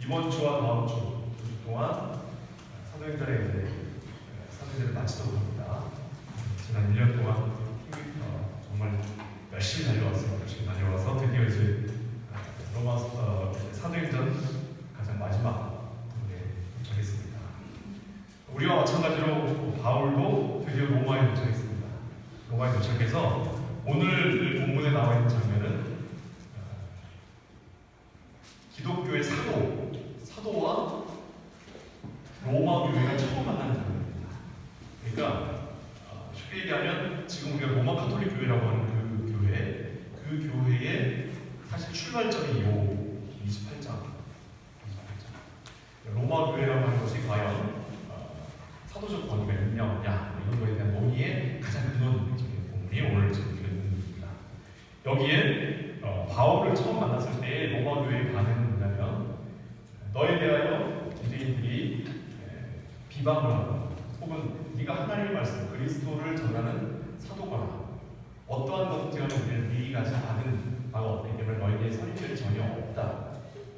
이번 주와 다음 주 2주 동안 사도행전에 이제 사도행전을 마치도록 합니다. 지난 1년 동안 정말 열심히 달려와서 드디어 이제 로마 사도행전 가장 마지막 부분에 도착했습니다. 우리와 마찬가지로 바울도 드디어 로마에 도착했습니다. 로마에 도착해서 오늘 본문에 나와 있는 장면은 기독교의 사도와 로마 교회가 처음 만나는 장면입니다. 그러니까 쉽게 얘기하면 지금 우리가 로마 카톨릭 교회라고 하는 그 교회의 사실 출발점이 요 28장. 로마 교회라고 하는 것이 과연 사도적 권위가 있냐 없냐 이런 거에 대한 논의의 가장 근원적인 부분이 오늘 지금 읽는 부분입니다. 여기에 바울을 처음 만났을 때 로마 교회의 반응은 뭐냐면 너에 대하여 유대인들이 비방을 하고 혹은 네가 하나님의 말씀 그리스도를 전하는 사도거나 어떠한 것든지 간에 우리는 미리 가지 않은 바가 없기 때문에 너에 대해 선임들이 전혀 없다.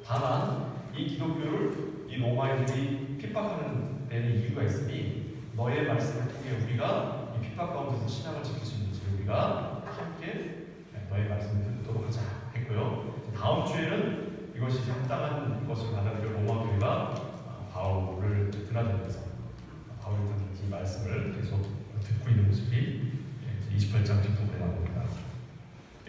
다만 이 기독교를 이 로마인들이 핍박하는 데는 이유가 있으니 너의 말씀을 통해 우리가 이 핍박 가운데서 신앙을 지킬 수 있는지 우리가 함께 너의 말씀을 듣도록 하자 했고요. 다음 주에는 이것이 합당한 것을 받아들여 로마 교회가 바울을 드나들면서 바울이 이 말씀을 계속 듣고 있는 모습이 28장 뒷부분에 나옵니다.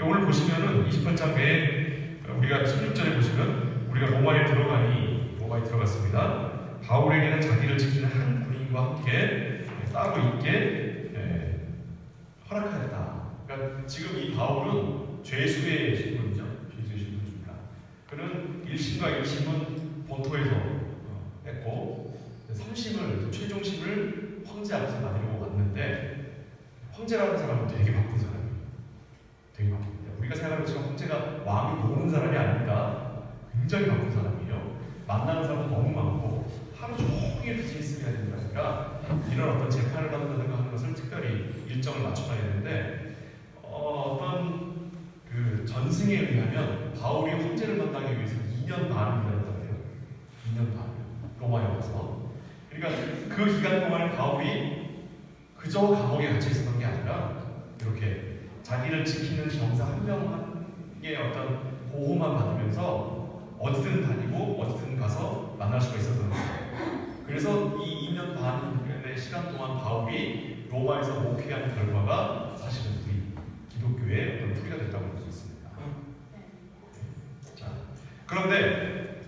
오늘 보시면은 28장 외에 우리가 16절에 보시면 우리가 로마에 들어갔습니다. 바울에게는 자기를 지키는 한 군인과 함께 따로 있게 허락하였다. 그러니까 지금 이 바울은 죄수의 신분이죠. 죄수의 신분입니다. 그는 1심과 2심은 본토에서 했고 3심을 최종심을 황제 앞에서 받으려고 왔는데 황제라는 사람은 되게 바쁜 사람이에요. 되게 바쁩니다. 우리가 생각하는 지금 황제가 왕이 모르는 사람이 아닙니다. 굉장히 바쁜 사람이에요. 만나는 사람도 너무 많고 하루 종일 비즈니스를 해야 된다니까 이런 어떤 재판을 받는다든가 하는 것을 특별히 일정을 맞춰놔야 되는데 어떤 그 전승에 의하면 바울이 황제를 만나기 위해서 2년 반을 기다렸다고 해요. 2년 반 로마에 와서. 그러니까 그 기간 동안에 바울이 그저 감옥에 갇혀 있었던 게 아니라 이렇게 자기를 지키는 병사 한 명의 어떤 보호만 받으면서 어디든 다니고 어디든 가서 만날 수가 있었던 거예요. 그래서 이 2년 반의 시간 동안 바울이 로마에서 목회한 결과가 사실은 우리 기독교의 어떤 풀이가 됐다고 볼 수 있습니다. 자, 그런데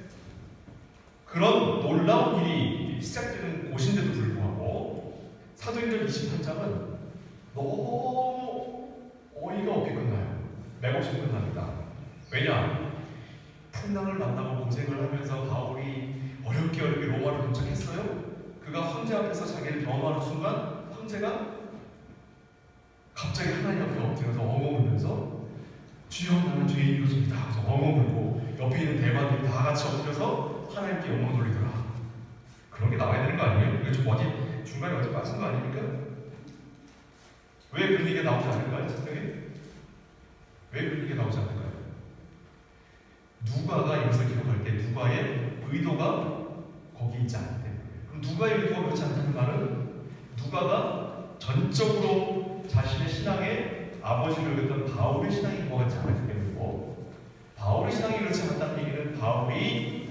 그런 놀라운 일이 시작되는 곳인데도 불구하고 사도행전 28장은 너무 어이가 없게 끝나요. 맥없이 끝납니다. 왜냐? 풍랑을 만나고 고생을 하면서 바울이 어렵게 로마로 도착했어요. 그가 황제 앞에서 자기를 변호하는 순간 황제가 갑자기 하나님 앞에 엎드려서 엉엉 울면서 주여 나는 죄인이로소이다 하면서 엉엉 울고 옆에 있는 대관들이 다 같이 엎드려서 하나님께 영광 돌리더라. 그런 게 나와야 되는 거 아니에요? 이거 좀 중간에 어디 빠진 거 아닙니까? 왜 그런 얘기가 나오지 않을까요? 세상에? 왜 그런 얘기가 나오지 않을까요? 누가가 이것을 기록할 때 누가의 의도가 거기 있지 않기 때문에. 그럼 누가의 의도가 그렇지 않다는 말은 누가가 전적으로 자신의 신앙의 아버지를 여겼던 바울의 신앙이 그와 같지 않기 때문이고, 바울의 신앙이 그렇지 않다는 얘기는 바울이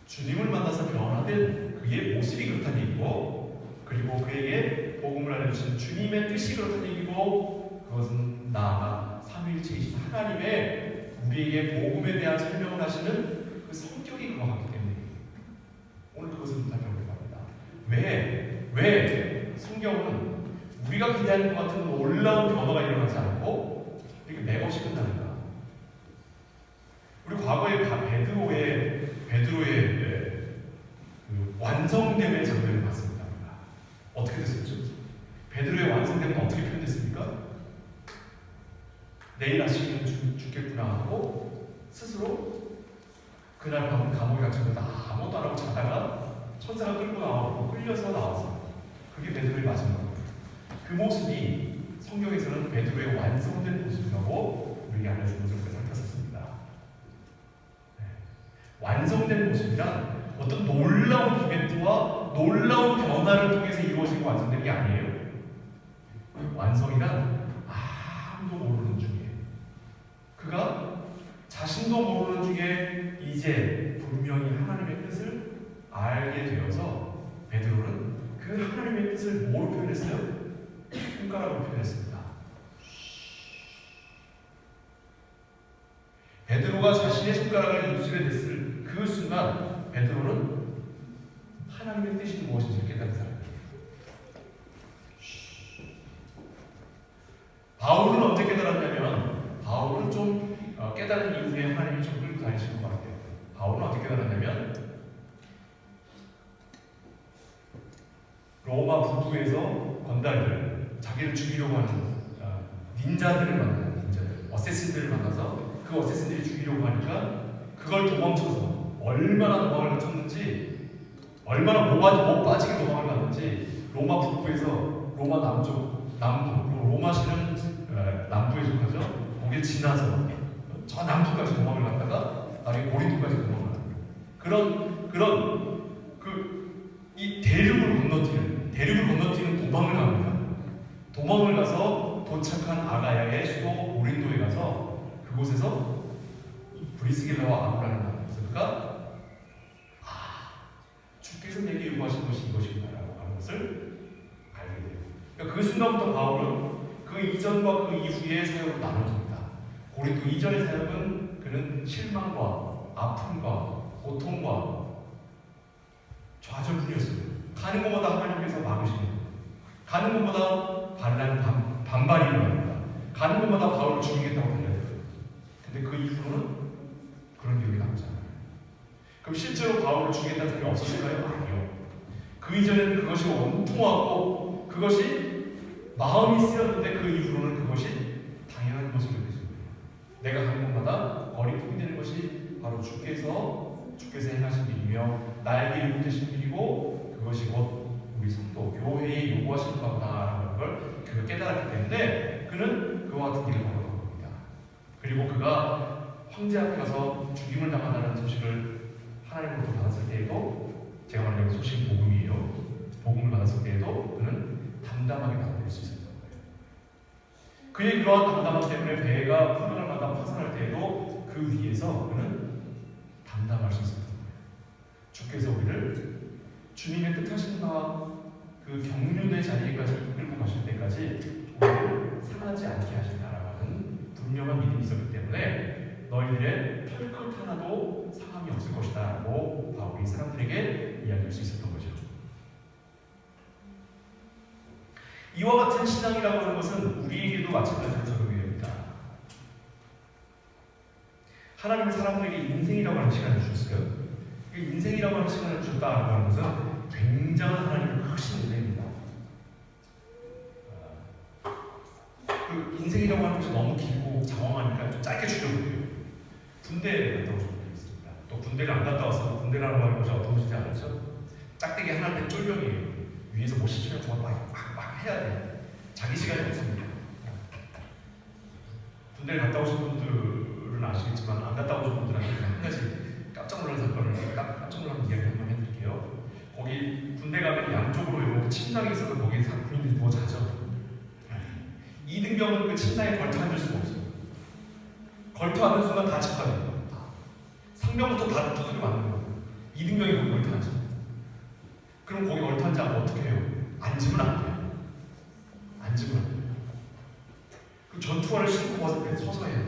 주님을 만나서 변화된 그의 모습이 그렇다는 얘기고, 그리고 그에게 복음을 알려주신 주님의 뜻이 그렇다는 얘기고, 그것은 나아가 삼위일체이신 하나님의 우리에게 복음에 대한 설명을 하시는 그 성격이 그와 같기 때문에 오늘 그것을 살펴보려고 합니다. 왜 성경은 우리가 기대하는 것 같은 놀라운 변화가 일어나지 않고 이렇게 맥없이 끝납니다. 우리 과거에 베드로의 그 완성됨의 장면을 봤습니다. 어떻게 됐었죠? 베드로의 완성됨은 어떻게 표현됐습니까? 내일 아침에는 죽겠구나 하고 스스로 그날 밤은 감옥에 갇혀서 아무것도 안 하고 자다가 천사가 끌고 나오고 끌려서 나와서 그게 베드로의 마지막이에요. 그 모습이 성경에서는 베드로의 완성된 모습이라고 우리에게 알려주는 것을 살폈었습니다. 완성된 모습이란 어떤 놀라운 이벤트와 놀라운 변화를 통해서 이루어지고 완성된 게 아니에요. 완성이란 아무도 모르는 중에, 그가 자신도 모르는 중에 이제 분명히 하나님의 뜻을 알게 되어서 베드로는 그 하나님의 뜻을 뭐로 표현했어요? 손가락으로 표현했습니다. 베드로가 자신의 손가락을 입술에 댔을 그 순간 베드로는 하나님의 뜻이 무엇인지 깨닫는 사람이에요. 바울은 언제 깨달았냐면, 바울은 좀 깨달은 이후에 하나님이 좀 끌고 다니시는 것 같아요. 바울은 어떻게 깨달았냐면, 로마 북부에서 건달들, 자기를 죽이려고 하는 닌자들을 만나요. 닌자들, 어세신들을 만나서 그 어세신들이 죽이려고 하니까 그걸 도망쳐서 얼마나 도망을 쳤는지, 얼마나 못 빠지게 도망을 갔는지, 로마 북부에서 로마 남쪽, 로마시는 남부에 속하죠. 거길 지나서 저 남부까지 도망을 갔다가 나중에 고린도까지 도망을 가는 이 대륙을 건너뛰는 도망을 갑니다. 도망을 가서 도착한 아가야의 수도 고린도에 가서 그곳에서 브리스길라와 아굴라를 만나서 그가 주께서 내게 요구하신 것이 이것이구나라고 하는 것을 알게 돼요. 그러니까 그 순간부터 바울은 그 이전과 그 이후의 사역으로 나눠집니다. 고린도 이전의 사역은 그는 실망과 아픔과 고통과 좌절뿐이었습니다. 가는 것마다 하나님께서 막으시는, 가는 것마다 반발이 일어납니다. 가는 것마다 바울을 죽이겠다고 달려들어요. 근데 그 이후로는 그런 기록이 남지 않아요. 그럼 실제로 바울을 죽이겠다는 생각이 없었을까요? 아니요. 그 이전에는 그것이 원통하고 그것이 마음이 쓰였는데 그 이후로는 그것이 당연한 것으로 되습니다. 내가 가는 곳마다 거리품이 되는 것이 바로 주께서 행하신 일이며 나에게 요구되신 일이고 그것이 곧 우리 성도 교회에 요구하신 바다라는 걸 그가 깨달았기 때문에 그는 그와 같은 길을 걸어간 겁니다. 그리고 그가 황제 앞에 가서 죽임을 당한다는 소식을 하나님으로부터 받았을 때에도, 제가 말하는 소식 복음이에요. 복음을 받았을 때에도 그는 담담하게 받아들일 수 있었던 거예요. 그의 그러한 담담함 때문에 배가 풍랑을마다 파산할 때에도 그 위에서 그는 담담할 수 있었던 거예요. 주께서 우리를 주님의 뜻하신 바와 그 경륜의 자리에까지 이끌고 가실 때까지 우리를 상하지 않게 하신다라고 하는 분명한 믿음이 있었기 때문에 너희들의 털끝 하나도 상함이 없을 것이다 라고 바울이 사람들에게 이야기할 수 있었던 거죠. 이와 같은 신앙이라고 하는 것은 우리에게도 마찬가지로 적용이 됩니다. 하나님은 사람들에게 인생이라고 하는 시간을 주셨어요. 인생이라고 하는 시간을 주셨다고 하는 것은 굉장한 하나님의 크신 은혜입니다. 그 인생이라고 하는 것이 너무 길고 장황하니까 좀 짧게 줄여볼게요. 군대에 갔다 오신 분이 있습니다. 또 군대를 안 갔다 와서 군대라고 하는 것이 어떠신지 알죠? 짝대기 하나인데 쫄병이에요. 위에서 못 시키면 그만 막 해야 돼요. 자기 시간이 없습니다. 군대를 갔다 오신 분들은 아시겠지만 안 갔다 오신 분들한테 한 가지 깜짝 놀란 사건을, 깜짝 놀란 이야기 한번 해드릴게요. 거기 군대 가면 양쪽으로 이렇게 침낭이 있어서 거기 군인들이 누워 자죠. 이등병은 그 침낭에 걸터 앉을 수가 없어요. 걸터 앉는 순간 다 집합해요. 상병부터 다 두드려 맞는 거예요. 이등병이 거기 걸터 앉아. 그럼 거기 걸터 앉으면 어떻게 해요? 앉으면 안 돼요. 앉으면 안 돼요. 그 전투화를 신고 와서 서서 해요.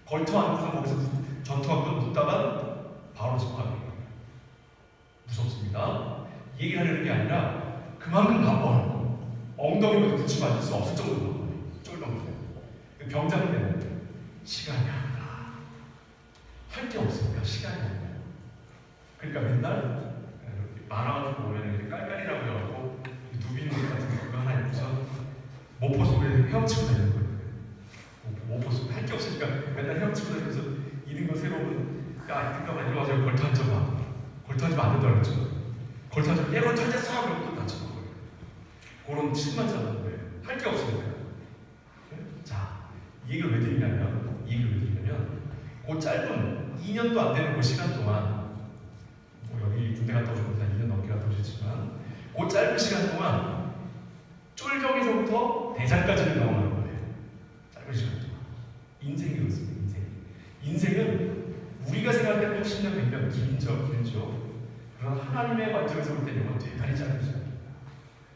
걸터 앉고서 거기서 전투하고 묻다가 바로 집합해요. 무섭습니다. 이 얘기를 하려는 게 아니라 그만큼 바빠요. 엉덩이로 붙이면 앉을 수 없을 정도로 바빠요. 쫄병들. 병장 때는 시간이 안 나. 할 게 없으니까 시간이 안 나요. 그러니까 맨날 만화 같은 거 보면 깔깔이라고 해갖고 누비는 같은 거 하나 입고서 모포 속에 헤엄치고 다니는 거예요. 모포 속에 할 게 없으니까 맨날 헤엄치고 다니면서 이런 거 새로운 그러니까 이리 와서 걸터 앉아봐. 걸터 앉으면 안 된다고 그랬죠. 걸터 앉으면 얘 걸터 앉았어! 그러고 또 다치는 거예요. 그런 칠만 잡는 거예요. 할 게 없으니까. 자, 이 얘기를 왜 드리냐면 그 짧은 2년도 안 되는 그 시간 동안, 뭐 여기 군대 갔다 오신 분들 2년 넘게 갔다 오셨지만, 그 짧은 시간 동안 쫄병에서부터 대장까지를 경험하는 거예요. 짧은 시간 동안. 인생이 그렇습니다. 인생은 우리가 생각할 때 80년, 100년 길죠. 그러나 하나님의 관점에서 볼 때 이건 대단히 짧은 시간입니다.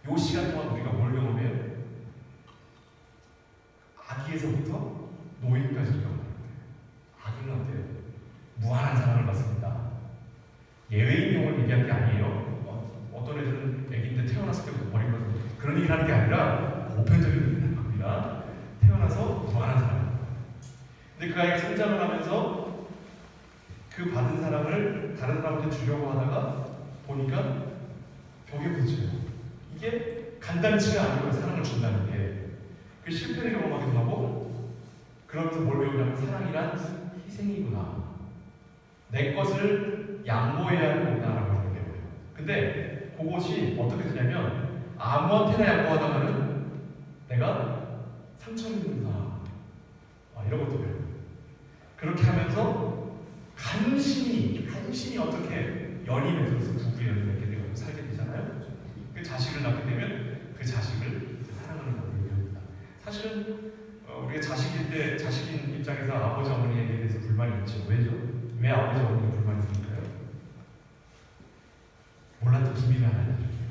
이 시간 동안 우리가 뭘 경험해요? 아기에서부터 노인까지 경험합니다. 아기는 어때요? 무한한 사랑을 받습니다. 예외인용을 얘기한 게 아니에요. 어떤 애들은 애기인데 태어났을 때부터 버리거든요. 그런 얘기를 하는 게 아니라 보편적인 겁니다. 태어나서 무한한 사랑. 근데 그 아이가 성장을 하면서 그 받은 사랑을 다른 사람한테 주려고 하다가 보니까 벽에 부딪혀요. 이게 간단치가 아니고 사랑을 준다는 게 그 실패를 경험하기도 하고 그러면서 뭘 배우냐면 사랑이란 희생이구나. 내 것을 양보해야 하는 거구나라고 하는 게 배워요. 근데 그것이 어떻게 되냐면 아무한테나 양보하다가는 내가 상처를 입는다. 이런 것도 배워요. 그렇게 하면서 간신히 어떻게 연이 맺어서 부부의 연이 맺게 되고 살게 되잖아요. 그 자식을 낳게 되면 그 자식을 사랑하는 법을 배웁니다. 사실은 우리가 자식일 때 자식인 입장에서 아버지 어머니에 대해서 불만이 있죠. 왜죠? 왜 아버지 어머니가 불만이 있을까요? 몰랐던 비밀을 하나 알려줄게요.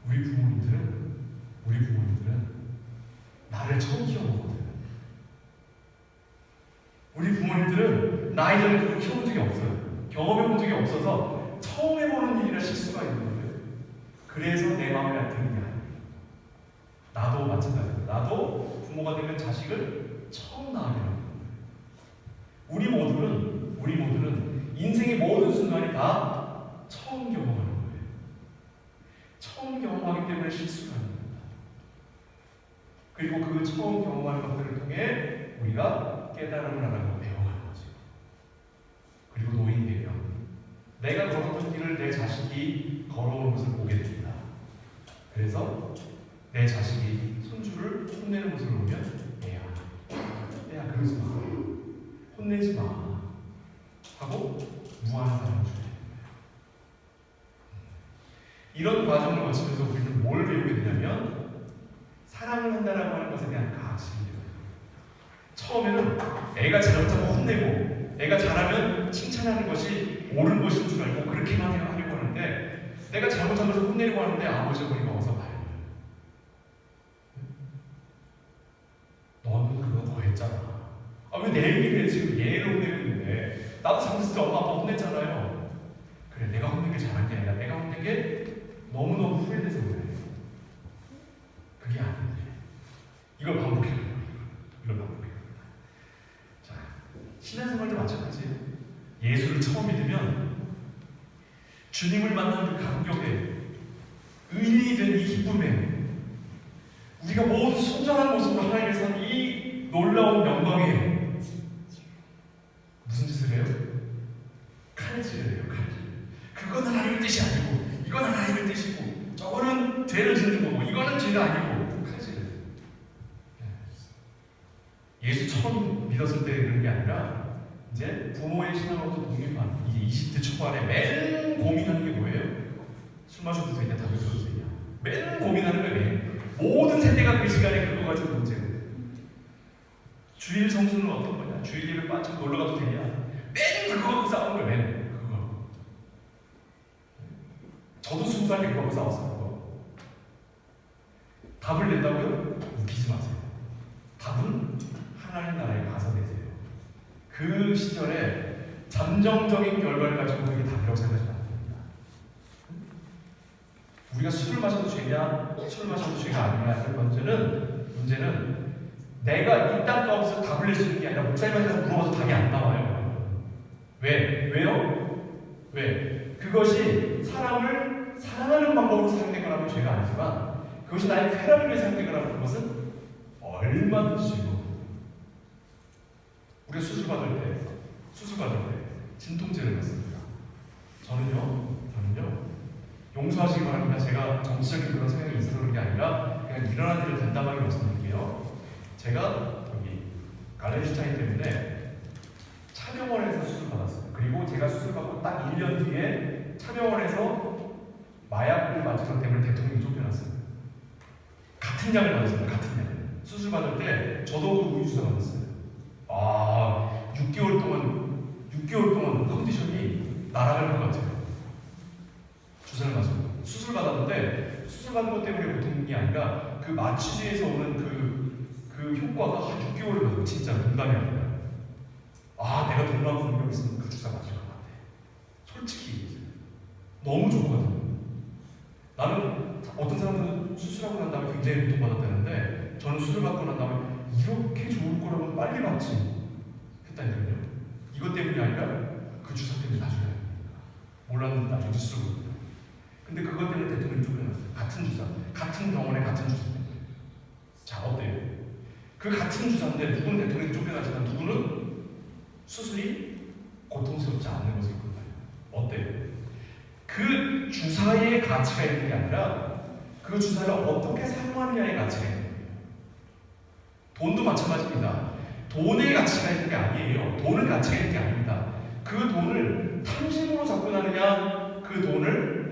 우리 부모님들은 나를 처음 키워보거든. 우리 부모님들은 나 이전에 그걸 키워본 적이 없어요. 경험해본 적이 없어서 처음 해보는 일이라 실수가 있는 거예요. 그래서 내 마음에 안 드는 게 아니에요. 나도 마찬가지예요. 나도 부모가 되면 자식을 처음 낳게 하는 거예요. 우리 모두는 인생의 모든 순간이 다 처음 경험하는 거예요. 처음 경험하기 때문에 실수가 있는 겁니다. 그리고 그 처음 경험하는 것들을 통해 우리가 깨달음을 하라고 배워가는 거죠. 그리고 노인 되면 내가 걸었던 길을 내 자식이 걸어오는 것을 보게 됩니다. 그래서 내 자식이 손주를 혼내는 모습을 보면 얘야 그러지 마, 혼내지 마 하고 무한한 사랑을 주게 됩니다. 이런 과정을 거치면서 우리는 뭘 배우게 되냐면 사랑을 한다라고 하는 것에 대한 가치입니다. 처음에는 애가 잘못하면 혼내고 애가 잘하면 칭찬하는 것이 옳은 것인 줄 알고 그렇게만 하려고 하는데 내가 잘못하면서 혼내려고 하는데 아버지 어머니가 어서 봐요. 너는 그거 더 했잖아. 왜 내 얘기를 지금 얘를 혼내고 있는데 나도 잘못했을 때 엄마 아빠 혼냈잖아요. 그래 내가 혼낸 게 잘한 게 아니라 내가 혼낸 게 너무너무 후회돼서 그래. 그게 아닌데 이걸 반복해요. 자, 신앙생활도 마찬가지예요. 예수를 처음 믿으면 주님을 만난 그 감격에 의인이 된 이 기쁨에 우리가 모두 순전한 모습으로 하나님을 산 이 놀라운 영광에 무슨 짓을 해요? 칼질을 해요. 그건 하나님의 뜻이 아니고 이건 하나님의 뜻이고 저거는 죄를 짓는 거고 이거는 죄가 아니고 칼질을 해요. 예수 처음 믿었을 때 그런 게 아니라 이제 부모의 신앙으로부터 독립한 이제 20대 초반에 맨 고민하는 게 뭐예요? 술 마셔도 되냐 담배 피워도 되냐 맨 고민하는 거예요. 모든 세대가 그 시간에 그거 가지고 문제예요. 주일 성수는 어떤 거냐? 주일 예배 빠지고 놀러 가도 되냐? 맨 그거 갖고 싸우는 거예요. 맨 그거. 저도 20살 때 그거 갖고 싸웠어요. 답을 낸다고요? 웃기지 마세요. 답은 하나님 나라에 가서 내세요. 그 시절에 잠정적인 결과를 가지고 그게 답이라고 생각하시면 안 됩니다. 우리가 술을 마셔도 죄냐, 술을 마셔도 죄가 아니냐 하는 문제는 내가 이 땅 가운데서 답을 낼 수 있는 게 아니라 목사님한테 물어봐서 답이 안 나와요. 왜요? 왜? 그것이 사람을 사랑하는 방법으로 사용된 거라면 죄가 아니지만 그것이 나의 쾌락을 위해 사용된 거라는 것은 얼마든지 즐거워요. 우리가 수술 받을 때 진통제를 받습니다. 저는요 용서하시기 바랍니다. 제가 정치적인 그런 성향이 있어서 그런 게 아니라 그냥 일어난 일을 담담하게 말씀드릴게요. 제가 여기 갈레르슈타인 때문에 차병원에서 수술 받았어요. 그리고 제가 수술 받고 딱 1년 뒤에 차병원에서 마약을 맞은 것 때문에 대통령이 쫓겨났어요. 같은 약을 받았어요. 같은 약. 수술 받을 때 저도 그 우유주사 받았어요. 6개월 동안 컨디션이 날아갈 것 같아요. 주사를 맞으면. 수술 받았는데 수술 받은 것 때문에 고통이 아니라 그 마취제에서 오는 그 효과가 한 6개월을 가요. 진짜 농담이 아니라. 내가 동남아 분명 있으면 그 주사 맞을 것 같아. 솔직히 너무 좋거든. 나는 어떤 사람들은 수술하고 난 다음에 굉장히 고통받았다는데 저는 수술 받고 난 다음에 이렇게 좋을 거라면 빨리 맞지 했다니까요. 이것 때문이 아니라 그 주사 때문에 나중에 몰랐는데 나중에 뉴스를 보거든요. 근데 그것 때문에 대통령이 쫓겨났어요. 같은 주사, 같은 병원에 같은 주사. 자, 어때요? 그 같은 주사인데 누구는 대통령이 쫓겨나지만 누구는 수술이 고통스럽지 않는 것을 본다요. 어때요? 그 주사의 가치가 있는 게 아니라 그 주사를 어떻게 사용하느냐의 가치가 있는 거예요. 돈도 마찬가지입니다. 돈의 가치가 있는 게 아니에요. 돈은 가치가 있는 게 아닙니다. 그 돈을 탐심으로 접근하느냐, 그 돈을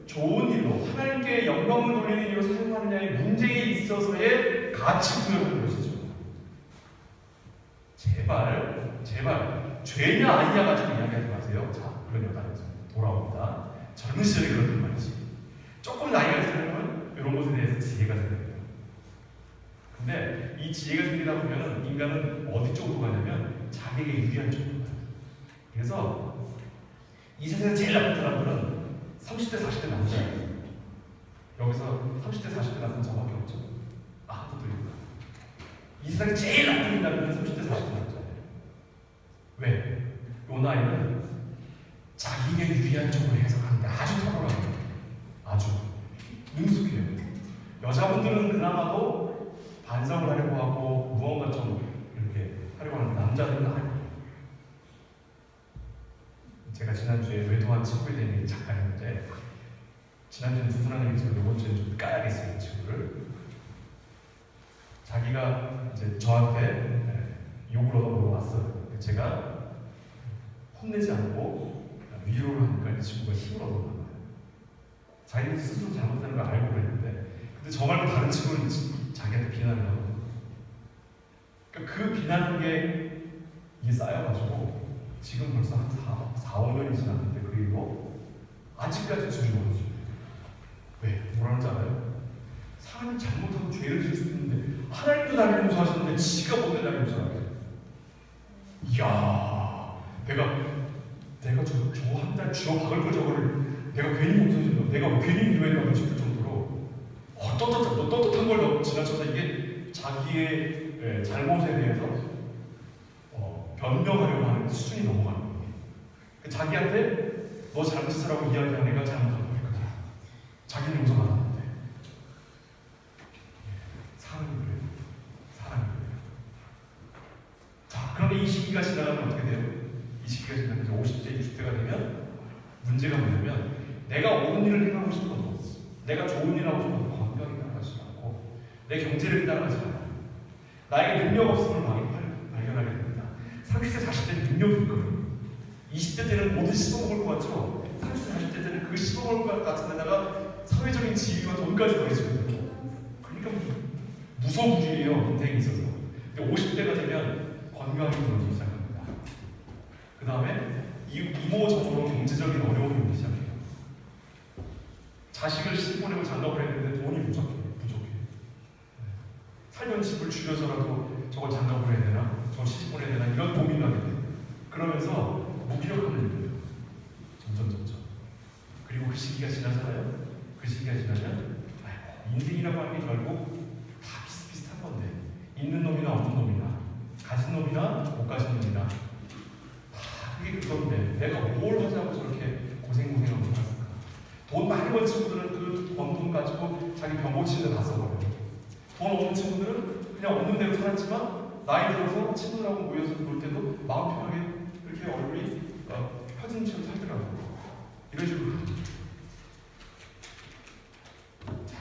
좋은 일로 하나님께 영광을 돌리는 일로 사용하느냐의 문제에 있어서의 가치 부여하는 것이죠. 제발 죄냐 아니냐 가지고 이야기하지 마세요. 자, 그런 여단에서 돌아옵니다. 젊은 시절에 그랬단 말이지. 조금 나이가 들면 이런 것에 대해서 지혜가 생깁니다. 근데 이 지혜가 생기다 보면 인간은 어디 쪽으로 가냐면 자기에게 유리한 쪽으로 가요. 그래서 이 세상에 제일 나쁜 사람들은 30대, 40대 남자예요. 여기서 30대, 40대 남자 저밖에 없죠. 또 들립니다. 이 세상에 제일 나쁜 인간은 30대, 40대 남자예요. 왜? 요 나이는 자기에게 유리한 쪽으로 해석하는데 아주 탁월합니다. 아주 능숙해요. 여자분들은 그나마도 반성을 하려고 하고 무언가 좀 이렇게 하려고 하는데 남자들은 아니에요. 제가 지난주에 외도한 친구에 대한 작가였는데 지난주는 두 분하는 얘기지만 이번 주에는 좀 까야겠어요. 친구를. 자기가 이제 저한테 욕을 얻어보러 왔어요. 제가 혼내지 않고 위로를 하니까 이 친구가 힘을 얻어보는 거예요. 자기는 스스로 잘못하는 걸 알고 그랬는데 근데 저 말고 다른 친구는 자기한테 비난을 하거든요. 그러니까 그 비난한 게 이게 쌓여가지고 지금 벌써 한 4-5년이 지났는데 그 이후로 아직까지 술이 먹어줘요. 왜? 뭐라는지 알아요? 사람이 잘못하고 죄를 지을 수 있는데 하나님도 나를 용서하시는데 지가 뭔데 나를 용서하게? 이야, 내가 저 한 달 쥐어 박을 걸 저거를 내가 괜히 용서해준다. 내가 괜히 위로했나 싶을 정도로 떳떳한 걸 지나쳐서 이게 자기의 잘못에 대해서 변명하려고 하는 수준이 넘어가는 거예요. 자기한테 너 잘못했어라고 이야기하는 애가 잘못한 거니까 자기는 용서받았는데 사람이 그래요. 자, 그런데 이 시기가 지나가면 어떻게 돼요? 이 시기가 지나면 50대, 60대가 되면 문제가 뭐냐면 내가 옳은 일을 행하고 싶은 건 내가 좋은 일을 하고 싶은 건 건강이 따라가지 않고 내 경제력이 따라가지 않아요. 나에게 능력 없음을 발견하게 됩니다. 30대, 40대는 능력이 있거든요. 20대 때는 뭐든 씹어먹을 것 같죠? 30대, 40대 때는 그 씹어먹을 것 같은 데다가 사회적인 지위와 돈까지 더해지거든요. 그러니까 무소부지예요. 인생에 있어서. 근데 50대가 되면 건강이 무너지기 시작합니다. 그 다음에 이모저모로 경제적인 어려움이 오기 시작해요. 자식을 시집 보내고 장가를 했는데 돈이 부족해. 살던 집을 줄여서라도 저걸 장가를 해야 되나? 저걸 시집 보내야 되나? 이런 고민을 하게 돼요. 그러면서 무기력함을 느껴요. 점점. 그리고 그 시기가 지나잖아요. 그 시기가 지나면 인생이라고 하는 게 결국 다 비슷비슷한 건데 있는 놈이나 없는 놈이나 가진 놈이나 못 가진 놈이나 다 그게 그건데 내가 뭘 하자고 저렇게 고생하고 살았을까? 돈 많이 번 친구들은 그 번 돈 가지고 자기 병 고치는 데 다 써버려요. 돈 없는 친구들은 그냥 없는 대로 살았지만 나이 들어서 친구들하고 모여서 놀 때도 마음 편하게 이렇게 얼굴이 펴진 채로 살더라고요. 이런 식으로. 자,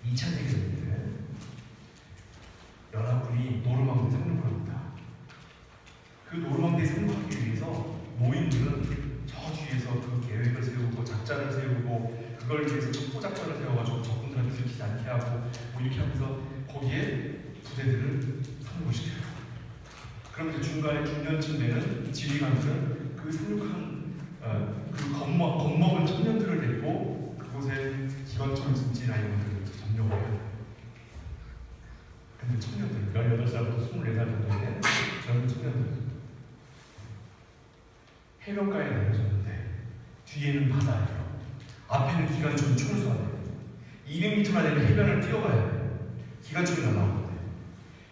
2차 세계대전 때 연합군이 노르망디 상륙을 합니다. 거기에 부대들을 상륙시켜요. 그럼 이제 중간에 중년쯤 되는 지휘관들은 그 상륙한 그 겁먹은 청년들을 데리고 그곳에 기관총을 진지한 인물들을 점령을 해요. 근데 청년들 18살부터 24살 정도의 젊은 청년들 해변가에 내려졌는데 뒤에는 바다예요. 앞에는 기관총이 총을 쏘아요. 200m나 되는 해변을 뛰어가야 돼요. 기관총이 날아오는데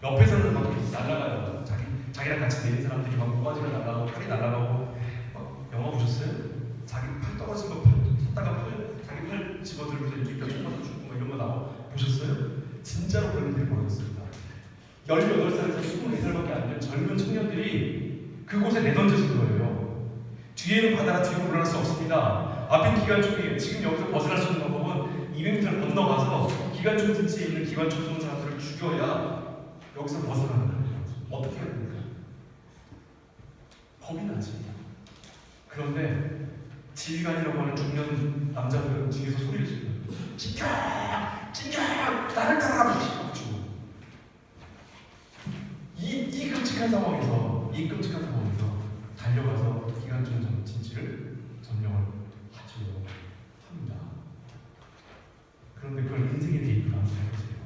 옆에서는 막 날아가요. 자기랑 같이 내린 사람들이 막 모가지가 날아가고 팔이 날아가고 영화 보셨어요? 자기 팔 떨어진 거 샀다가 자기 팔 집어들면서 이렇게 뼈 맞아 죽고 이런 거 나와 보셨어요? 진짜로 그런 일이 벌어졌습니다. 18살에서 24살밖에 안 된 젊은 청년들이 그곳에 내던져진 거예요. 뒤에는 바다가 뒤로 물러날 수 없습니다. 앞에 기관총이 지금 여기서 벗어날 수 있는 방법은 200m를 건너가서 기관총 근처에 있는 기관총 쏘는 사람들을 죽여야 여기서 벗어나는 거예요. 어떻게 해야 됩니까? 겁이 나지. 그런데 지휘관이라고 하는 중년 남자들은 뒤에서 소리를 지르고 진격! 진격! 나를 따라가보시오! 이 끔찍한 상황에서 달려가서 기관총 진지를 점령을 하죠. 합니다. 그런데 그걸 인생의 대입을 한번 해보세요.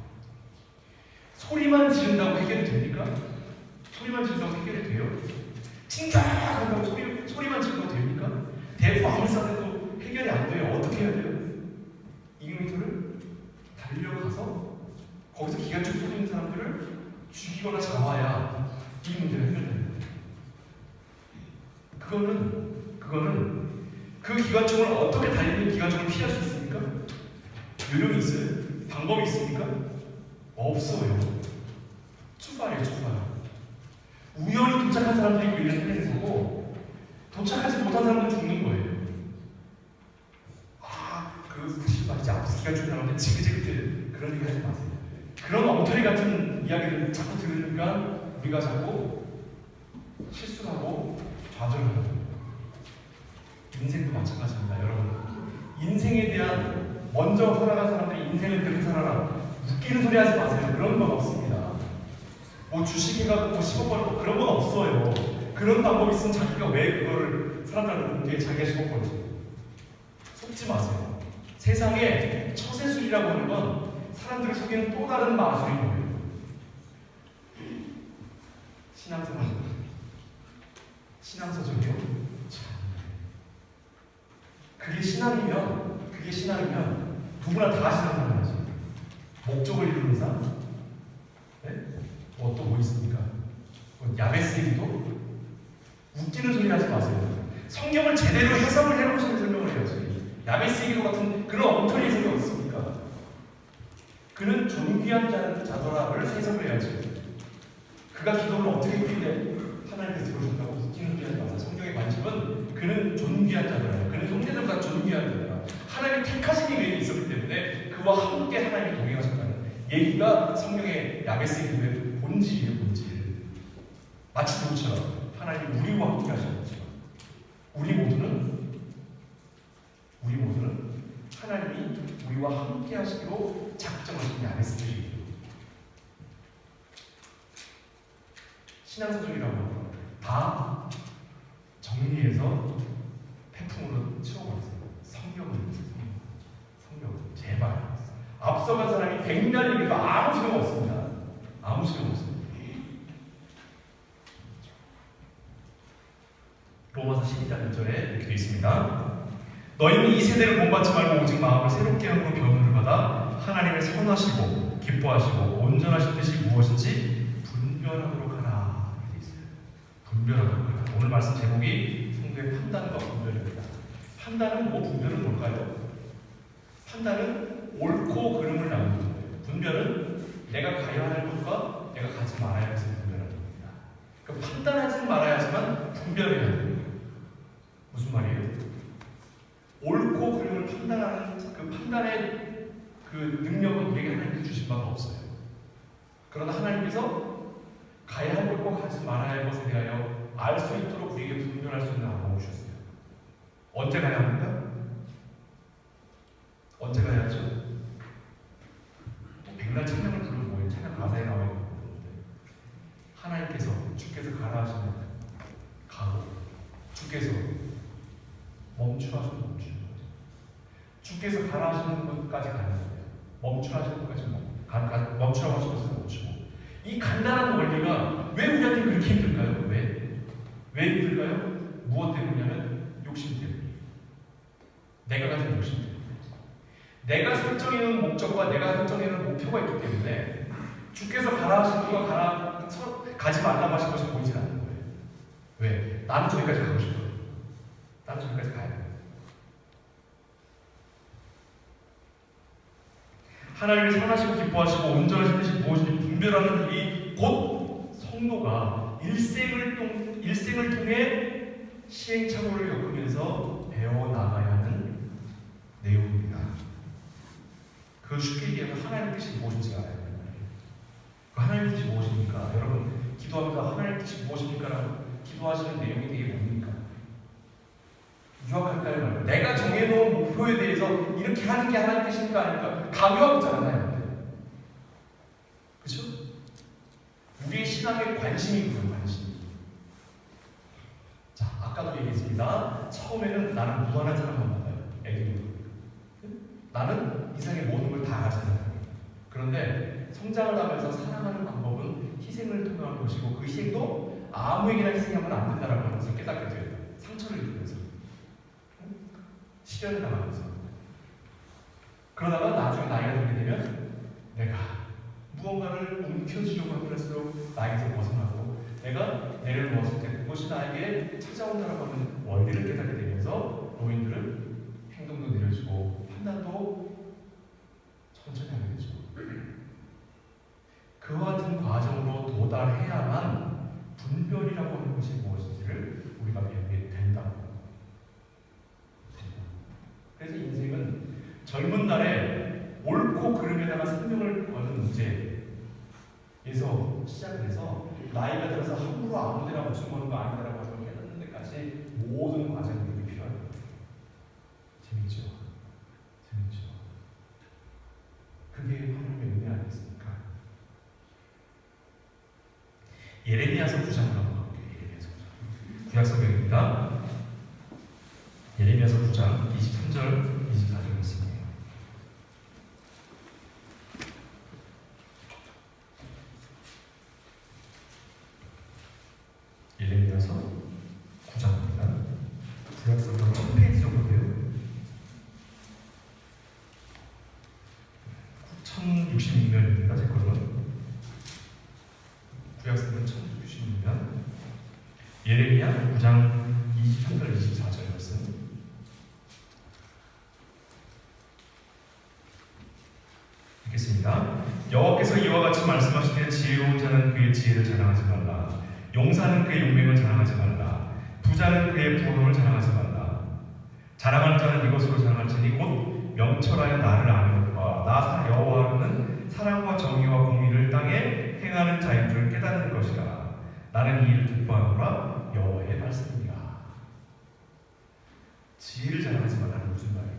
소리만 지른다고 해결이 됩니까? 소리만 지른다고 해결이 돼요? 칭찬한다고 소리만 지른다고 됩니까? 대포 아무리 쐈는데도 해결이 안 돼요. 어떻게 해야 돼요? 200m를 달려가서 거기서 기관총 쏘는 사람들을 죽이거나 잡아야 이 문제가 해결됩니다. 그거는 그 기관총을 어떻게 달리는 기관총을 피할 수 있습니까? 요령이 있어요? 방법이 있습니까? 없어요. 추발이에요, 추발. 우연히 도착한 사람들이 그 일을 해내는 거고 도착하지 못한 사람들은 죽는 거예요. 사실 말이지 앞서 기관총이 나오는데 지그재그 그런 얘기 하지 마세요. 그런 엉터리 같은 이야기를 자꾸 들으니까 우리가 자꾸 실수하고 좌절하는 거예요. 인생도 마찬가지입니다, 여러분. 인생에 대한 먼저 살아간 사람들이 인생을 그렇게 살아라. 웃기는 소리 하지 마세요. 그런 건 없습니다. 뭐 주식해가지고 10억 벌고 그런 건 없어요. 그런 방법이 있으면 자기가 왜 그거를 사람들한테 공개해 자기가 10억 벌지? 속지 마세요. 세상에 처세술이라고 하는 건 사람들이 속이는 또 다른 마술인 거예요. 신앙서적이요? 그게 신앙이면 누구나 다 신앙생활하지. 목적을 이루는 삶? 네? 또 있습니까? 야베스 기도? 웃기는 소리 하지 마세요. 성경을 제대로 해석을 해놓고서 설명을 해야지. 야베스 기도 같은 그런 엉터리 해석이 없습니까? 그는 존귀한 자더라를 해석을 해야지. 그가 기도를 어떻게 드리네? 하나님께서 들어주셨다고 웃기는 소리 하지 마세요. 성경의 관심은 그는 존귀한 자더라. 그는 형제들보다 존귀한 자더라. 하나님이 택하신 일이 있었기 때문에 그와 함께 하나님이 동행하셨다는 얘기가 성경의 야베스 기도의 본질이에요, 본질. 마치 누구처럼 하나님이 우리와 함께 하신 거죠. 우리 모두는 하나님이 우리와 함께 하시기로 작정하신 야베스들이에요. 신앙서적이라고 하는 건 다 정리해서 태풍으로 치워버렸어요. 성경을 제발. 앞서간 사람이 100년 얘기도 아무 소용 없습니다. 아무 소용 없습니다. 로마서 12장 1절에 이렇게 되어 있습니다. 너희는 이 세대를 본받지 말고 오직 마음을 새롭게 함으로 변호를 받아 하나님의 선하시고 기뻐하시고 온전하신 뜻이 무엇인지 분별하도록 하라. 이렇게 되어 있어요. 분별하도록 하라. 오늘 말씀 제목이 성도의 판단과 분별입니다. 판단은 분별은 뭘까요? 판단은 옳고 그름을 나누는 거예요. 분별은 내가 가야 할 것과 내가 가지 말아야 할 것을 분별하는 겁니다. 그러니까 판단하지 말아야지만 분별해야 돼요. 무슨 말이에요? 옳고 그름을 판단하는 그 판단의 그 능력은 우리에게 하나님께서 주신 바가 없어요. 그러나 하나님께서 가야 할 것과 가지 말아야 할 것에 대하여 알 수 있도록 우리에게 분별할 수 있는 안목을 주셨어요. 언제 가야 합니까? 언제 가야죠? 백날 찬양을 부르면 뭐예요? 찬양 가사에 나와 있는 건데 하나님께서 주께서 가라 하시면 가고 주께서 멈추라 하시면 멈추는 거죠. 주께서 가라 하시는 것까지 가는 거예요. 멈추라 하시는 것까지 멈추라고 하시는 것은 멈추고 이 간단한 원리가 왜 우리한테 그렇게 힘들까요? 왜 힘들까요? 무엇 때문이냐면 욕심 때문이에요. 내가 가진 욕심 때문에 내가 설정해놓은 목적과 내가 설정해놓은 목표가 있기 때문에 주께서 가라 하신 거가 가지 말라고 하신 것이 보이질 않는 거예요. 왜? 나는 저기까지 가고 싶어요. 나는 저기까지 가야 돼요. 하나님이 선하시고 기뻐하시고 온전하신 뜻이 무엇인지 분별하는 이 곧 성도가 일생을 통해 시행착오를 겪으면서 배워나가야 하는 내용입니다. 그 쉽게 얘기하면 하나님의 뜻이 무엇인지 알아야 된다는 말이에요. 그 하나님의 뜻이 무엇입니까? 여러분 기도하면서 하나님의 뜻이 무엇입니까? 라고 기도하시는 내용이 되게 뭡니까? 유학할까요? 말까요? 내가 정해놓은 목표에 대해서 이렇게 하는 게 하나님의 뜻입니까? 아닙니까? 강요하고 있잖아요. 그렇죠? 우리의 신앙에 관심이 있고요. 관심이. 자, 아까도 얘기했습니다. 처음에는 나는 무한한 사랑만 받아요. 애기도. 나는 이 세상의 모든 걸 다 가지는 거예요. 그런데 성장을 하면서 사랑하는 방법은 희생을 통한 것이고 그 희생도 아무에게나 희생하면 안 된다라고 하는 것을 깨닫게 돼요. 상처를 입으면서 시련을 당하면서 그러다가 나중에 나이가 들게 되면 내가 무언가를 움켜쥐려고 하면 할수록 나에게서 벗어나고 내가 내려놓았을 때 그것이 나에게 찾아온다라고 하는 원리를 깨닫게 되면서 노인들은 행동도 느려지고 판단도 천천히 하게 되죠. 그와 같은 과정으로 도달해야만 분별이라고 하는 것이 무엇인지를 우리가 배우게 된다고. 그래서 인생은 젊은 날에 옳고 그름에다가 생명을 거는 문제에서 시작을 해서 나이가 들어서 함부로 아무데나 목숨 거는 거 아니다라고 하는 걸 깨닫는 데까지 모든 과정들이 필요한 거예요. 재밌죠? 재밌죠? 그게 하나님의 은혜 아니겠습니까? 예레미야서 9장을 한번 가볼게요. 예레미야서 9장. 구약성경입니다. 예레미야서 9장 23절 24절 말씀이에요. 예레미야서 9장입니다. 구약성경 1000페이지 정도 돼요. 1066면입니다. 제 거는 구약성경 1066면 예레미야 9장 23절 24절 말씀. 읽겠습니다. 여호와께서 이와 같이 말씀하시되 지혜로운 자는 그의 지혜를 자랑하지 말라. 용사는 그의 용맹을 자랑하지 말라. 부자는 그의 부러움을 자랑하지 말라. 자랑하는 자는 이것으로 자랑할지니 곧 명철하여 나를 아는 것과 나 여호와는 사랑과 정의와 공의를 땅에 행하는 자인 줄 깨닫는 것이라. 나는 이 일을 기뻐하노라. 여호와의 말씀이니라. 지혜를 자랑하지 말라는 무슨 말이에요?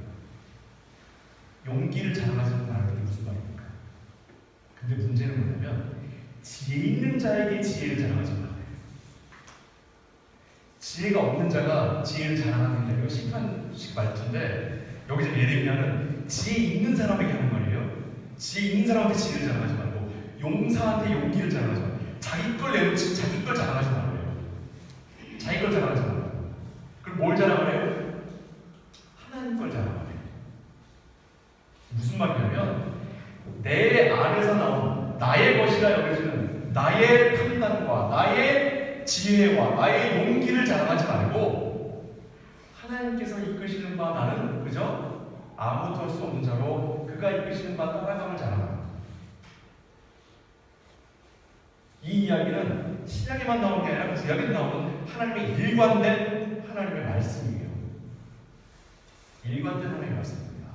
용기를 자랑하지 말라는 게 무슨 말입니까? 근데 문제는 뭐냐면 지혜 있는 자에게 지혜를 자랑하지 말아요. 지혜가 없는 자가 지혜를 자랑하는 게 이거 심판식 말투인데 여기서 예레미야는 지혜 있는 사람에게 하는 말이에요. 지혜 있는 사람한테 지혜를 자랑하지 말고 용사한테 용기를 자랑하지 말고 자기 걸 내놓지 자기 걸 자랑하지 말아요. 자기 걸 자랑하지 말아요. 그럼 뭘 자랑하래요? 하나님 걸 자랑하래요. 무슨 말이냐면 내 안에서 나온 나의 것이라 여겨지는 나의 판단과 나의 지혜와 나의 용기를 자랑하지 말고 하나님께서 이끄시는 바 나는 그저 아무것도 할 수 없는 자로 그가 이끄시는 바 따라감을 자랑합니다. 이 이야기는 신약에만 나오는 게 아니라 구약에 나오는 하나님의 일관된 하나님의 말씀이에요. 일관된 하나님의 말씀입니다.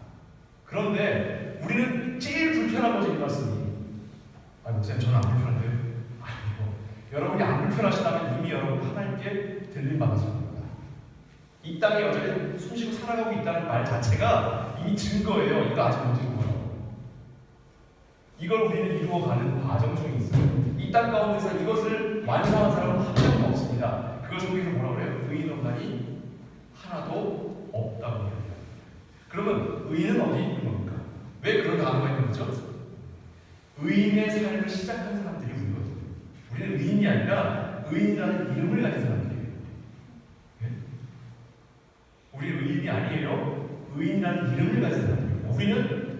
그런데 우리는 제일 불편한 것이 이 말씀이 목사님 저는 안 불편한데요? 아니고 여러분이 안 불편하시다면 이미 여러분 하나님께 들림받았을 겁니다. 이 땅에 여전히 숨쉬고 살아가고 있다는 말 자체가 이미 증거예요. 이거 아직 못 읽은 거예요. 이걸 우리는 이루어가는 과정 중에 있어요. 이 땅 가운데서 이것을 완성한 사람은 한 명도 없습니다. 그걸 성경에서 뭐라고 그래요? 의인원만이 하나도 없다고 합니다. 그러면 의인은 어디 있는 겁니까? 왜 그런 단어가 있는 거죠? 의인의 삶을 시작한 사람들이 우리거든요. 우리는 의인이 아니라 의인이라는 이름을 가진 사람들이에요. 네? 우리는 의인이 아니에요. 의인이라는 이름을 가진 사람들이에요. 우리는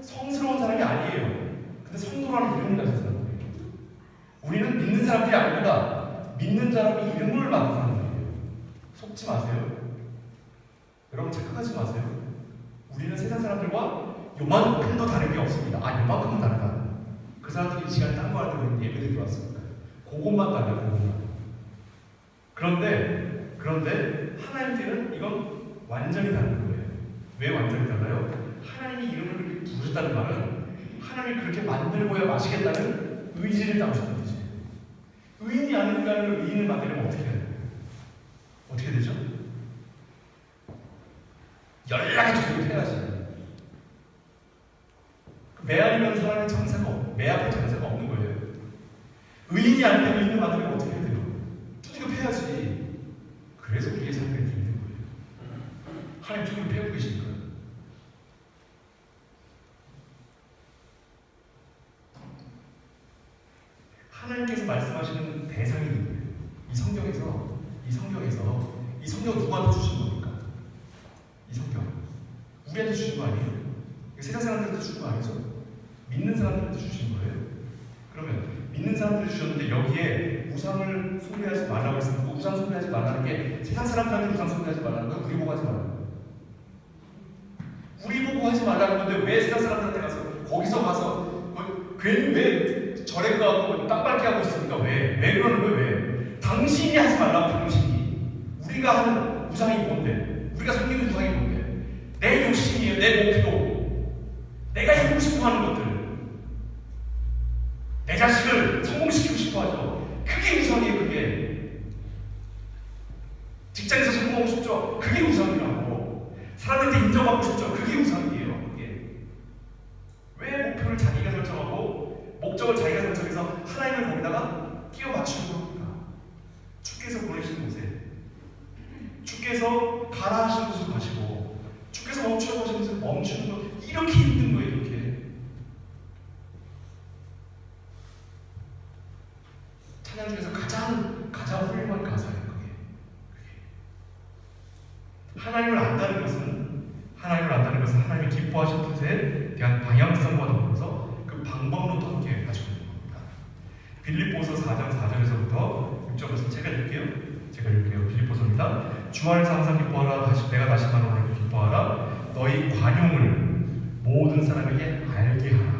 성스러운 사람이 아니에요. 근데 성도라는 이름을 가진 사람들이에요. 우리는 믿는 사람들이 아닙니다. 믿는 사람의 이름을 받은 사람들이에요. 속지 마세요. 여러분 착각하지 마세요. 우리는 세상 사람들과 요만큼도 다른 게 없습니다. 요만큼은 다르다. 그 사람들이 이 시간에 딴 거 할 때 우리는 예배드리러 왔습니다. 그것만 달라요. 그것만. 그런데 하나님께는 이건 완전히 다른 거예요. 왜 완전히 달라요? 하나님이 이름을 그렇게 부르셨다는 말은 하나님이 그렇게 만들고야 마시겠다는 의지를 담으셨다는 거지. 의인이 아닌가 하는 의인을 만들려면 어떻게 해야 돼요? 어떻게 되죠? 연락이 주고 해야지. 매 아니면 사람의 장사가 매 앞에 장사가 없는 거예요. 의인이 아닌데 의인을 만들면 어떻게 해야 돼요? 두드려 패야지. 그래서 우리의 삶이 이렇게 있는 거예요. 하나님 두드려 패고 계신 거예요. 하나님께서 말씀하시는 대상이 누구예요? 이 성경에서 이 성경 누구한테 주신 겁니까? 이 성경 우리한테 주신 거 아니에요? 세상 사람들한테 주신 거 아니죠? 믿는 사람들한테 주신 거예요. 그러면 믿는 사람들이 주셨는데 여기에 우상을 숭배하지 말라고 했으니까 우상 숭배하지 말라는 게 세상 사람들한테 우상 숭배하지 말라는 거예요? 우리 보고 하지 말라는 거예요? 우리 보고 하지 말라는 건데 왜 세상 사람들한테 가서 거기서 가서 괜히 왜 절에 가고 땅 밟게 하고 있습니까? 왜 그러는 거예요? 왜? 당신이 하지 말라고. 당신이. 우리가 하는 우상이 뭔데? 우리가 섬기는 우상이 뭔데? 내 욕심이에요. 내 목표. 내가 해보고 싶어 하는 것들. 내 자식을 성공시키고 싶어 하죠. 그게 우상이에요. 그게. 직장에서 성공하고 싶죠. 그게 우상이라고. 사람한테 인정받고 싶죠. 그게 우상이에요. 그게. 왜 목표를 자기가 설정하고 목적을 자기가 설정해서 하나님을 거기다가 끼워 맞추는 겁니까? 주께서 보내신 곳에 주께서 가라 하시는 곳을 가시고 주께서 멈추라고 하시는 곳을 멈추는 것. 이렇게 힘든 거예요. 이렇게. 찬양 중에서 가장 훌륭한 가사예요. 그게. 하나님을 안다는 것은 하나님이 기뻐하신 뜻에 대한 방향성과 더불어서 그 방법론도 함께 가지고 있는 겁니다. 빌립보서 4장 4절에서부터 6절에서 제가 읽을게요. 빌립보서입니다. 주 안에서 항상 기뻐하라. 내가 다시 말하노니 기뻐하라. 너희 관용을 모든 사람에게 알게 하라.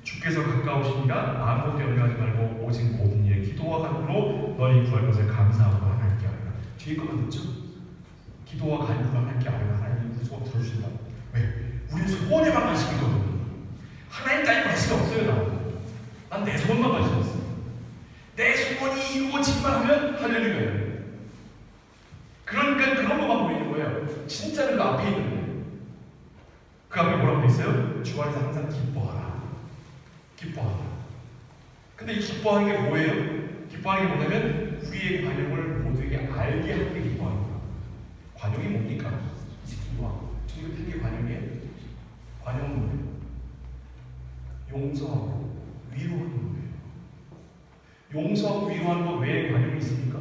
주께서 가까우시니라. 아무것도 염려하지 말고 오직 모든 일에 기도와 간구로 너희 구할 것을 감사하고 하나님께 알라. 뒤에 거만 듣죠? 기도와 간구로 하나님께 알라. 하나님이 우리 소원 들어주신다. 왜? 우리 소원에만 관심이 있거든. 하나님 따위 관심이 없어요. 난 내 소원만 관심 없어. 내 소원이 이루어지기만 하면 할렐루야예요. 그러니까 그런 것만 보이는 거예요. 진짜는 그 앞에 있는 거예요. 그 앞에 뭐라고 돼 있어요? 주 안에서 항상 기뻐하라. 기뻐하라. 근데 이 기뻐하는 게 뭐예요? 기뻐하는 게 뭐냐면 우리의 관용을 모두에게 알게 하는 게 기뻐하는 거야. 관용이 뭡니까? 이 새끼와 저희가 팬 게 관용이에요? 관용은 뭐예요? 용서하고 위로하는 거예요. 용서하고 위로하는 거 외에 관용이 있습니까?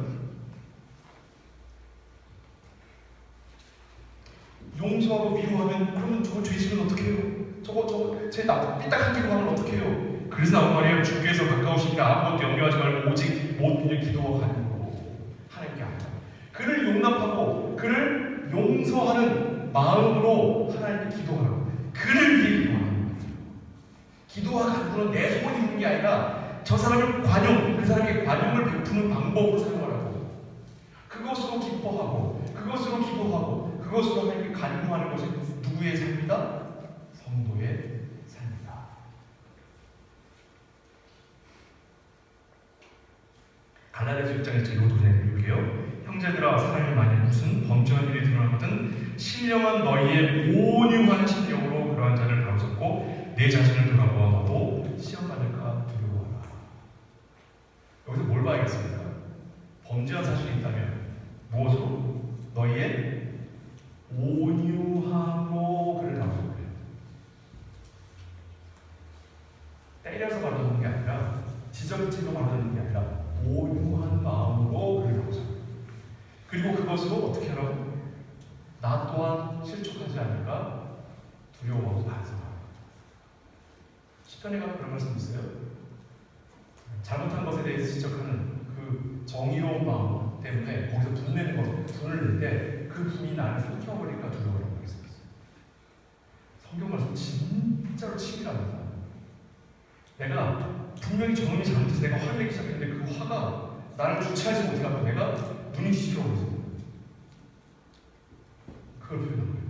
용서하고 위로하면 그러면 저거 죄지면 어떻게 해요? 저거 제 삐딱한 길로 가면 어떻게 해요? 그래서 나온 말이에요. 주께서 가까우시니까 아무것도 염려하지 말고 오직 모든 일 기도와 간구로 하나님께 알라. 그를 용납하고 그를 용서하는 마음으로 하나님께 기도하라고. 그를 위해 기도하라고. 기도와 간구는 내 소원이 있는 게 아니라 저 사람을 그 사람에게 관용을 베푸는 방법으로 사용하라고. 그것으로 기뻐하고 그것으로 기도하고 그것으로 하나님께 간구하는 것이 누구의 삶이다? 성도의 삶이다. 갈라디아서 6장에서 이거 도전해드릴게요. 형제들아, 사람이 만일 무슨 범죄한 일이 드러나거든 신령한 너희의 온유한 심령으로 그러한 자를 다루셨고 내 자신을 돌아보아 너도 시험받을까 두려워하라. 여기서 뭘 봐야겠습니까? 범죄한 사실이 있다면 무엇으로? 너희의 온유함으로 그를 다루고 그래요. 때려서 바로 게 아니라 지적질로 바로 게 아니라 온유한 마음으로 그를 다루자. 그리고 그것으로 어떻게 하라고? 나 또한 실족하지 않을까 두려워하고 반성하라. 시편에 가면 그런 말씀 있어요. 잘못한 것에 대해서 지적하는 그 정의로운 마음 때문에 거기서 분내는 것, 분을 낼 때 그 분이 나를 삼켜버릴까 두려워라는 말씀이 있어요. 성경 말씀 진짜로 치밀합니다. 내가 분명히 저놈이 잘못해서 내가 화를 내기 시작했는데 그 화가 나를 주체하지 못하고 내가 눈이 뒤집어버리죠. 그걸 표현한 거예요.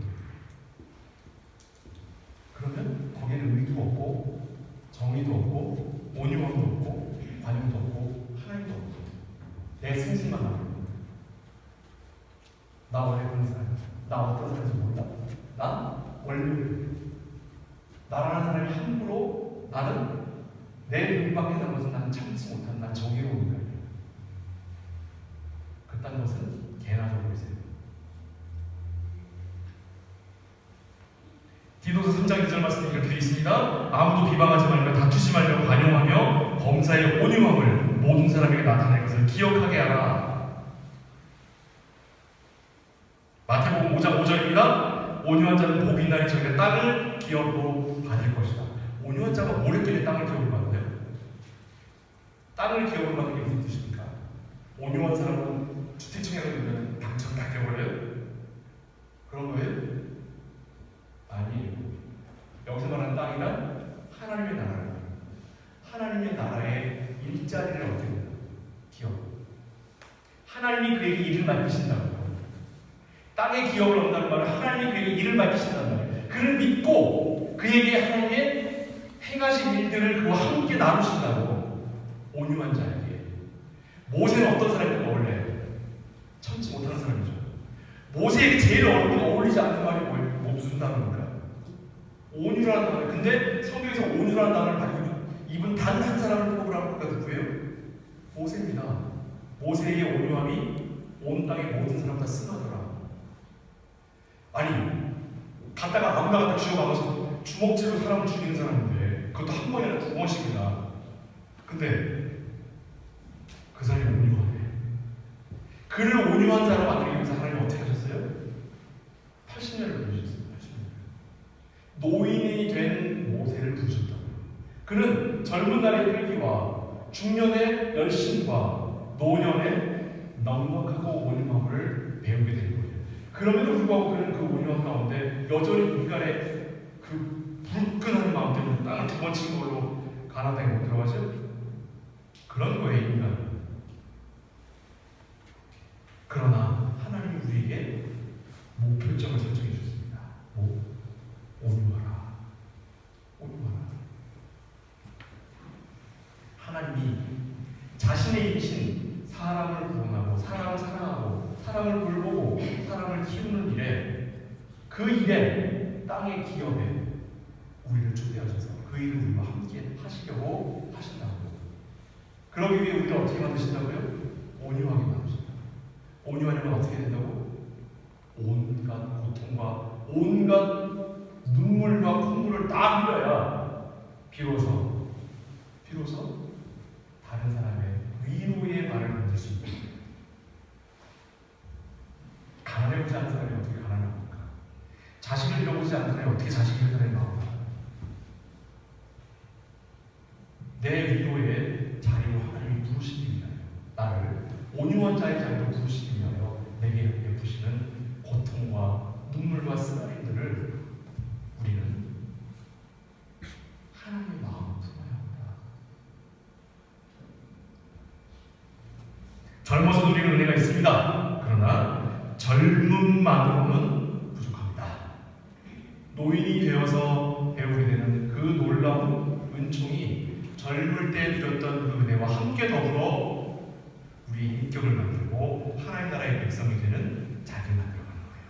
그러면 거기에는 의도 없고 정의도 없고 온유함도 없고 관용도 없고 하나님도 없고 내 승진만 남아있는 거예요. 나 원래 그런 사람이야. 나 어떤 사람인지 몰라. 나 원래 나라는 사람이 함부로 나는 내 눈밖에 난 것은 나는 참지 못한 난 정의로운 인간이야. 그딴 것은 개나 줘버리세요. 디도서 3장 2절 말씀에 이렇게 되어 있습니다. 아무도 비방하지 말며 다투지 말며 관용하며 범사의 온유함을 모든 사람에게 나타낼 것을 기억하게 하라. 마태복음 5장 5절입니다. 온유한 자는 복이 있나니 저희가 땅을 기업으로 받을 것이다. 온유한 자가 뭘 했길래 땅을 기업으로 받나요? 땅을 기업으로 받는 게 무슨 뜻입니까? 온유한 사람은 주택청에 가면 당첨 다 깨버려요? 그런 거예요? 아니에요. 여기서 말하는 땅이란 하나님의 나라입니다. 하나님의 나라의 일자리를 얻게 된다. 기업. 하나님이 그에게 일을 맡기신다고. 땅의 기업을 얻는다는 말은 하나님이 그에게 일을 맡기신다는 말이에요. 그를 믿고 그에게 하나님의 행하신 일들을 그와 함께 나누신다고. 온유한 자에게. 모세는 어떤 사람입니까? 원래 참지 못하는 사람이죠. 모세에게 제일 어울리지 않는 말이 뭐예요? 무슨 단어입니까? 온유라는 단어예요. 근데 성경에서 온유라는 단어를 가지고 입은 단 한 사람을 뽑으라고 그가 누구예요? 모세입니다. 모세의 온유함이 온 땅의 모든 사람 다 승하더라. 아니, 갔다가 아무나 갖다 쥐어박아서 주먹질로 사람을 죽이는 사람인데 그것도 한 번이나 두 번씩이나. 근데 그 사람이 온유하네. 그를 온유한 사람 만들기 위해서 하나님 어떻게 하셨어요? 80년을 부르셨어요. 80년. 노인이 된 모세를 부르셨다고요. 그는 젊은 날의 끈기와 중년의 열심과 노년의 넉넉하고 온유함을 배우게 된 거예요. 그럼에도 불구하고 그는 그 온유함 가운데 여전히 인간의 그 불끈한 마음 때문에 땅을 두 번 친 걸로 가나안에 못 들어가죠? 그런 거예요, 인간은. 그러나 하나님이 우리에게 목표점을 설정해 주셨습니다. 온유하라. 온유하라. 하나님이 자신의 일이신 사람을 구원하고 사람을 사랑하고 사람을 돌보고 사람을 키우는 일에 그 일에 땅의 기업에 우리를 초대하셔서 그 일을 우리와 함께 하시려고 하신다고. 그러기 위해 우리를 어떻게 만드신다고요? 온유하게 만드신다. 온유하려면 어떻게 된다고? 온갖 고통과 온갖 눈물과 콧물을 다 흘려야 비로소 다른 사람의 위로의 말을 만들 수 있다. 가난해보지 않은 사람이 어떻게 가난합니까? 자식을 잃어보지 않은 사람이 어떻게 자식을 잃어보지 않을까? 내 위로의 자리로 하나님이 부르시기 위하여 나를 온유한 자의 자리로 부르시기 위하여 내게 베푸시는 고통과 눈물과 쓰라림들을 우리는 하나님의 마음으로 품어야 합니다. 젊어서 누리는 은혜가 있습니다. 그러나 젊음만으로는 부족합니다. 노인이 되어서 배우게 되는 그 놀라운 은총이 젊을 때 누렸던 그 은혜와 함께 더불어 우리 인격을 만들고 하나님 나라의 백성이 되는 자리를 만들어가는 거예요.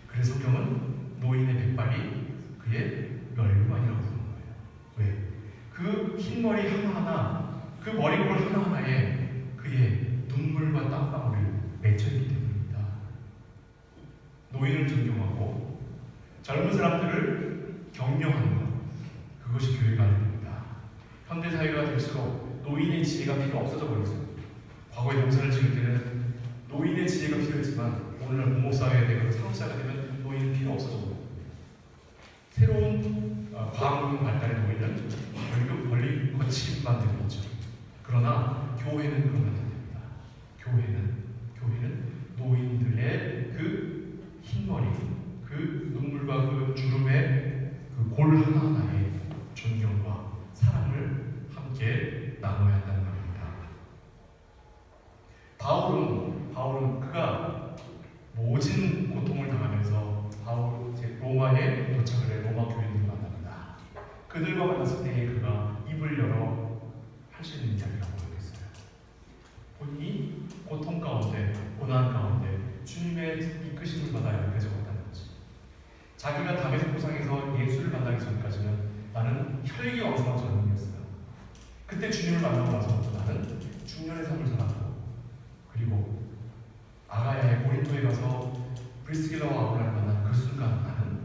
그래서 성경은 노인의 백발이 그의 멸류관이라고 부르는 거예요. 왜? 그 흰머리 하나하나, 그 머리볼 하나하나에 그의 눈물과 땀방울이 맺혀있기 때문입니다. 노인을 존경하고 젊은 사람들을 격려하는 것, 그것이 교회가 됩니다. 현대사회가 될수록 노인의 지혜가 필요 없어져 버렸어요. 과거에 농사를 지을 때는 노인의 지혜가 필요했지만 오늘날 공업사회가 되고 산업사회가 되면 노인은 필요 없어져. 새로운 과학문 발달의 노인은 결국 권리 거치만 되는 거죠. 그러나 교회는 그러면 안 됩니다. 교회는 노인들의 그 흰머리, 그 눈물과 그 주름의 그 골 하나하나에 존경과 사랑을 함께 나눠야 한다는 말입니다. 바울은 그가 모진 고통을 당하면서 로마에 도착을 해 로마 교인들을 만납니다. 그들과 만났을 때 그가 입을 열어 할 수 있는 이야기라고 하겠어요. 본인이 고통 가운데, 고난 가운데 주님의 이끄심을 받아 여기까지 왔다는 거지. 자기가 다메섹 고상에서 예수를 만나기 전까지는 나는 혈기왕성한 젊은이였어요. 그때 주님을 만나고 나서부터 나는 중년의 삶을 살았고, 그리고 아가야의 고린도에 가서 브리스길라와 아굴라를 만난 그 순간 나는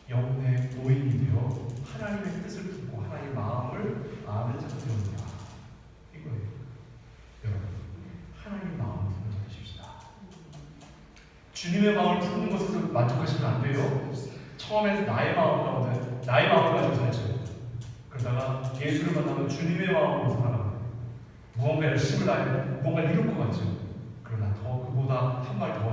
영혼의 노인이 되어 하나님의 뜻을 듣고 하나님의 마음을 아는 자가 되었다. 이거예요. 여러분, 하나님의 마음을 찾으십시다. 주님의 마음을 푸는 것에서 만족하시면 안 돼요. 처음에 나의 마음 가운데 나의 마음을 가지고 살죠. 그러다가 예수를 만나면 주님의 마음으로 살아가요. 무언가 열심을 다해 무언가 이룰 것 같죠. 그러나 더 그보다 한 발 더